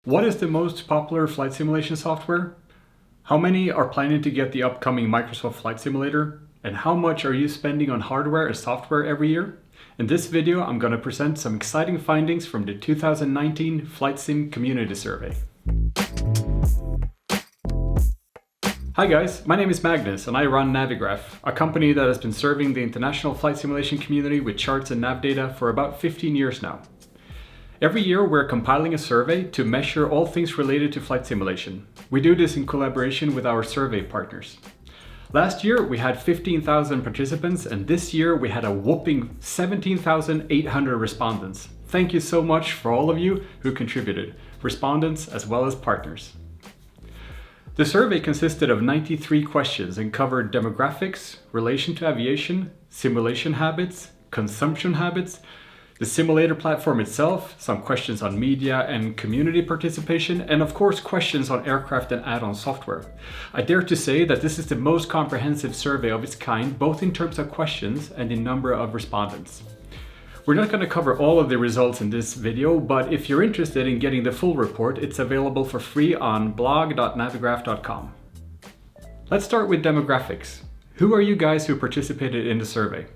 What is the most popular flight simulation software? How many are planning to get the upcoming Microsoft Flight Simulator? And how much are you spending on hardware and software every year? In this video, I'm going to present some exciting findings from the 2019 FlightSim Community Survey. Hi guys, my name is Magnus and I run Navigraph, a company that has been serving the international flight simulation community with charts and nav data for about 15 years now. Every year we're compiling a survey to measure all things related to flight simulation. We do this in collaboration with our survey partners. Last year we had 15,000 participants and this year we had a whopping 17,800 respondents. Thank you so much for all of you who contributed, respondents as well as partners. The survey consisted of 93 questions and covered demographics, relation to aviation, simulation habits, consumption habits, the simulator platform itself, some questions on media and community participation, and of course questions on aircraft and add-on software. I dare to say that this is the most comprehensive survey of its kind, both in terms of questions and in number of respondents. We're not going to cover all of the results in this video, but if you're interested in getting the full report, it's available for free on blog.navigraph.com. Let's start with demographics. Who are you guys who participated in the survey?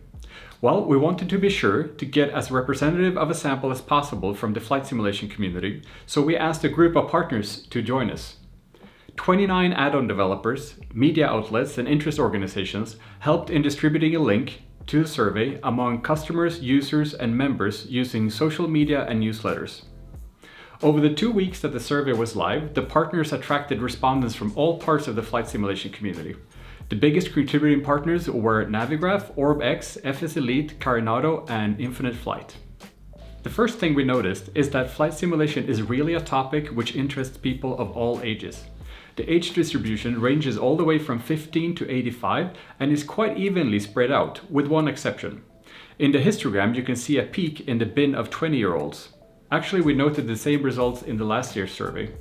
Well, we wanted to be sure to get as representative of a sample as possible from the flight simulation community, so we asked a group of partners to join us. 29 add-on developers, media outlets, and interest organizations helped in distributing a link to the survey among customers, users, and members using social media and newsletters. Over the 2 weeks that the survey was live, the partners attracted respondents from all parts of the flight simulation community. The biggest contributing partners were Navigraph, OrbX, FS Elite, Carinado, and Infinite Flight. The first thing we noticed is that flight simulation is really a topic which interests people of all ages. The age distribution ranges all the way from 15 to 85 and is quite evenly spread out, with one exception. In the histogram you can see a peak in the bin of 20-year-olds. Actually, we noted the same results in the last year's survey.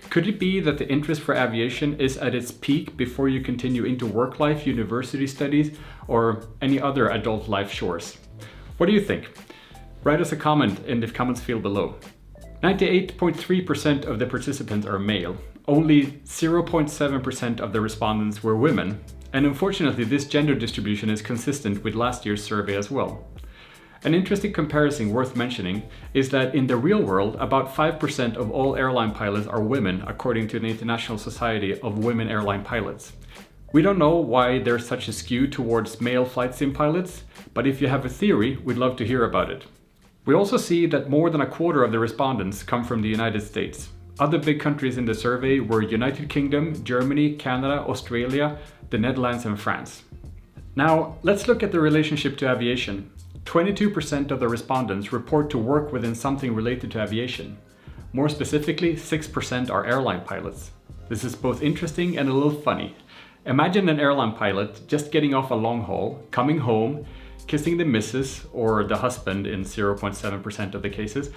Could it be that the interest for aviation is at its peak before you continue into work life, university studies, or any other adult life chores? What do you think? Write us a comment in the comments field below. 98.3% of the participants are male. Only 0.7% of the respondents were women. And unfortunately, this gender distribution is consistent with last year's survey as well. An interesting comparison worth mentioning is that in the real world, about 5% of all airline pilots are women, according to the International Society of Women Airline Pilots. We don't know why there's such a skew towards male flight sim pilots, but if you have a theory, we'd love to hear about it. We also see that more than a quarter of the respondents come from the United States. Other big countries in the survey were United Kingdom, Germany, Canada, Australia, the Netherlands, and France. Now, let's look at the relationship to aviation. 22% of the respondents report to work within something related to aviation. More specifically, 6% are airline pilots. This is both interesting and a little funny. Imagine an airline pilot just getting off a long haul, coming home, kissing the missus or the husband in 0.7% of the cases,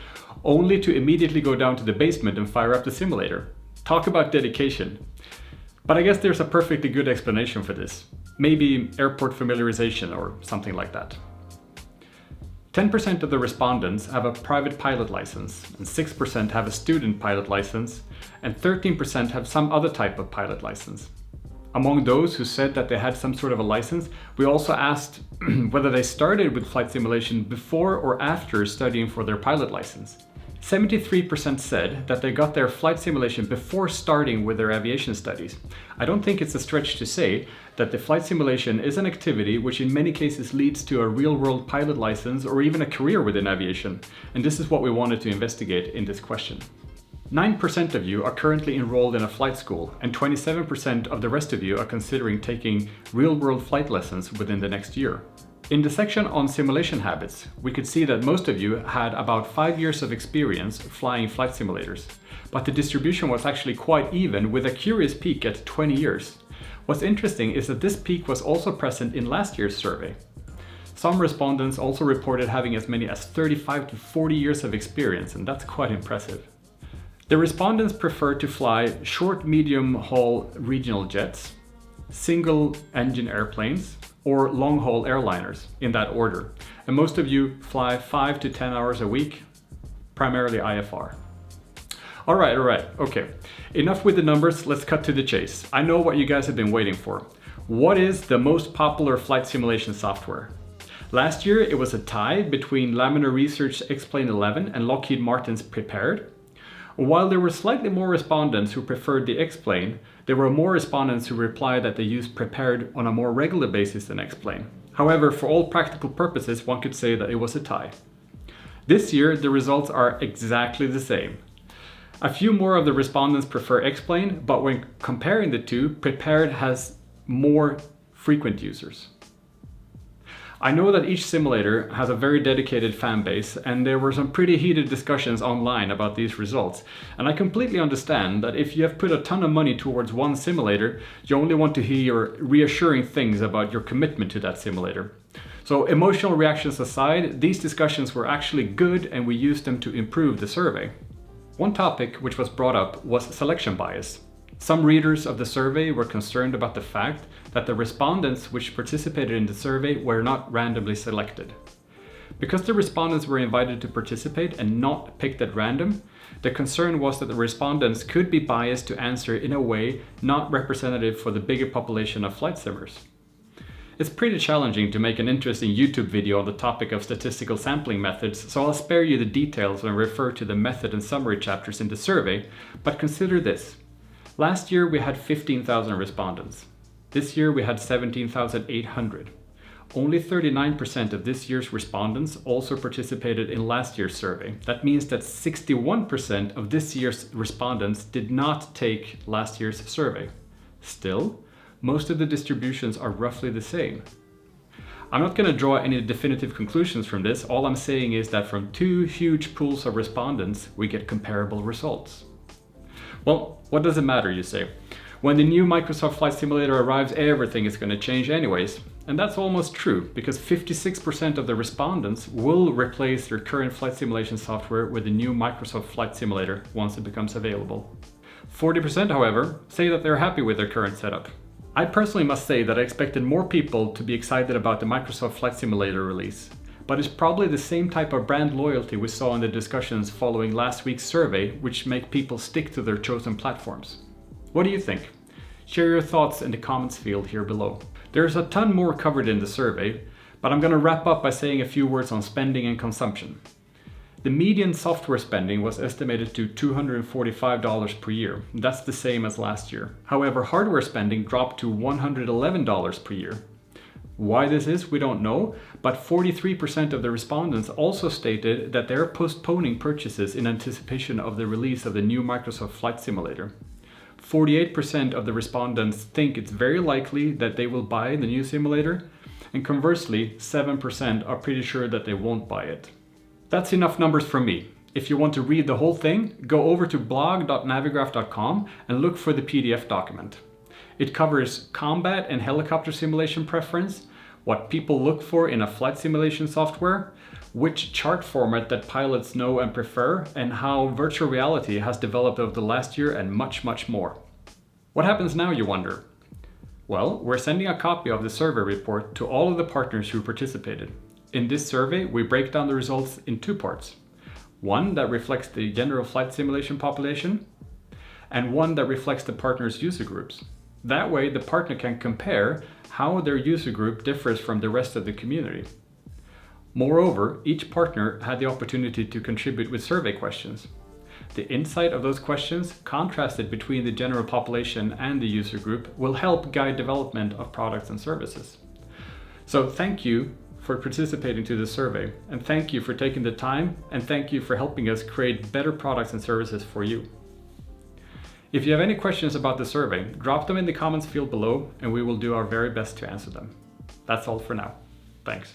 only to immediately go down to the basement and fire up the simulator. Talk about dedication. But I guess there's a perfectly good explanation for this. Maybe airport familiarization or something like that. 10% of the respondents have a private pilot license, and 6% have a student pilot license, and 13% have some other type of pilot license. Among those who said that they had some sort of a license, we also asked whether they started with flight simulation before or after studying for their pilot license. 73% said that they got their flight simulation before starting with their aviation studies. I don't think it's a stretch to say that the flight simulation is an activity which in many cases leads to a real-world pilot license or even a career within aviation, and this is what we wanted to investigate in this question. 9% of you are currently enrolled in a flight school, and 27% of the rest of you are considering taking real-world flight lessons within the next year. In the section on simulation habits, we could see that most of you had about 5 years of experience flying flight simulators, but the distribution was actually quite even, with a curious peak at 20 years. What's interesting is that this peak was also present in last year's survey. Some respondents also reported having as many as 35 to 40 years of experience, and that's quite impressive. The respondents prefer to fly short, medium-haul regional jets, single-engine airplanes, or long-haul airliners, in that order. And most of you fly 5 to 10 hours a week, primarily IFR. All right, okay. Enough with the numbers, let's cut to the chase. I know what you guys have been waiting for. What is the most popular flight simulation software? Last year, it was a tie between Laminar Research X-Plane 11 and Lockheed Martin's Prepared. While there were slightly more respondents who preferred the X-Plane, there were more respondents who replied that they used Prepared on a more regular basis than X-Plane. However, for all practical purposes, one could say that it was a tie. This year, the results are exactly the same. A few more of the respondents prefer X-Plane, but when comparing the two, Prepared has more frequent users. I know that each simulator has a very dedicated fan base, and there were some pretty heated discussions online about these results. And I completely understand that if you have put a ton of money towards one simulator, you only want to hear reassuring things about your commitment to that simulator. So emotional reactions aside, these discussions were actually good and we used them to improve the survey. One topic which was brought up was selection bias. Some readers of the survey were concerned about the fact that the respondents which participated in the survey were not randomly selected. Because the respondents were invited to participate and not picked at random, the concern was that the respondents could be biased to answer in a way not representative for the bigger population of flight simmers. It's pretty challenging to make an interesting YouTube video on the topic of statistical sampling methods, so I'll spare you the details and refer to the method and summary chapters in the survey, but consider this. Last year we had 15,000 respondents. This year we had 17,800. Only 39% of this year's respondents also participated in last year's survey. That means that 61% of this year's respondents did not take last year's survey. Still, most of the distributions are roughly the same. I'm not going to draw any definitive conclusions from this. All I'm saying is that from two huge pools of respondents, we get comparable results. Well, what does it matter, you say? When the new Microsoft Flight Simulator arrives, everything is going to change anyways. And that's almost true, because 56% of the respondents will replace their current flight simulation software with the new Microsoft Flight Simulator once it becomes available. 40%, however, say that they're happy with their current setup. I personally must say that I expected more people to be excited about the Microsoft Flight Simulator release, but it's probably the same type of brand loyalty we saw in the discussions following last week's survey which make people stick to their chosen platforms. What do you think? Share your thoughts in the comments field here below. There's a ton more covered in the survey, but I'm going to wrap up by saying a few words on spending and consumption. The median software spending was estimated to $245 per year. That's the same as last year. However, hardware spending dropped to $111 per year. Why this is, we don't know, but 43% of the respondents also stated that they're postponing purchases in anticipation of the release of the new Microsoft Flight Simulator. 48% of the respondents think it's very likely that they will buy the new simulator, and conversely, 7% are pretty sure that they won't buy it. That's enough numbers from me. If you want to read the whole thing, go over to blog.navigraph.com and look for the PDF document. It covers combat and helicopter simulation preference, what people look for in a flight simulation software, which chart format that pilots know and prefer, and how virtual reality has developed over the last year, and much, much more. What happens now, you wonder? Well, we're sending a copy of the survey report to all of the partners who participated. In this survey, we break down the results in two parts. One that reflects the general flight simulation population, and one that reflects the partners' user groups. That way, the partner can compare how their user group differs from the rest of the community. Moreover, each partner had the opportunity to contribute with survey questions. The insight of those questions, contrasted between the general population and the user group, will help guide development of products and services. So thank you for participating to the survey, and thank you for taking the time, and thank you for helping us create better products and services for you. If you have any questions about the survey, drop them in the comments field below and we will do our very best to answer them. That's all for now. Thanks.